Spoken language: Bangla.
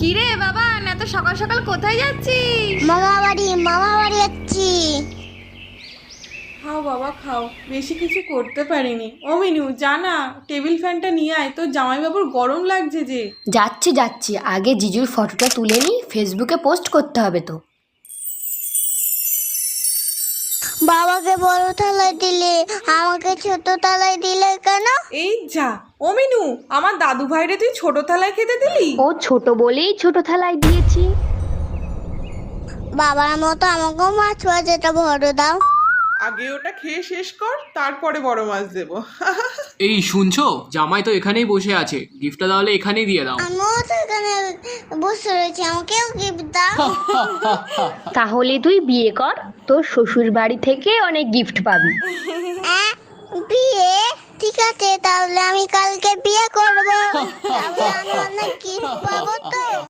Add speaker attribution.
Speaker 1: কিরে বাবা, এত সকাল সকাল কোথায় যাচ্ছিস?
Speaker 2: মামা বাড়ি যাচ্ছি।
Speaker 3: খাও বাবা খাও, বেশি কিছু করতে পারিনি। ও মিনু, জানা টেবিল ফ্যানটা নিয়ে আয়, তোর জামাইবাবুর গরম লাগছে যে।
Speaker 4: যাচ্ছি আগে জিজুর ফটোটা তুলে নি, ফেসবুকে পোস্ট করতে হবে তো।
Speaker 2: বাবাকে বড় থালায় দিলে, আমাকে ছোট থালায় দিলে কেন?
Speaker 3: এই যা, ও মিনু, আমার দাদু ভাইরে তুই ছোট থালায় খেতে দিলি?
Speaker 4: ও ছোট বলেই ছোট থালায় দিয়েছি।
Speaker 2: বাবার মতো আমাকেও মাছ ভাজাটা বড় দাও।
Speaker 3: আগে ওটা খেয়ে শেষ কর, তারপরে বড় মাছ দেবো।
Speaker 5: এই শুনছো, জামাই তো এখানেই বসে আছে, গিফটটা তাহলে এখানেই দিয়ে দাও।
Speaker 2: আমিও তো এখানে বসে রয়েছি, আমাকেও গিফট দাও।
Speaker 4: তাহলে তুই বিয়ে কর, তোর শ্বশুর বাড়ি থেকে অনেক গিফট পাবি।
Speaker 2: বিয়ে? ঠিক আছে, তাহলে আমি কালকে বিয়ে করবো। তাহলে আমি অনেক গিফট পাবো তো।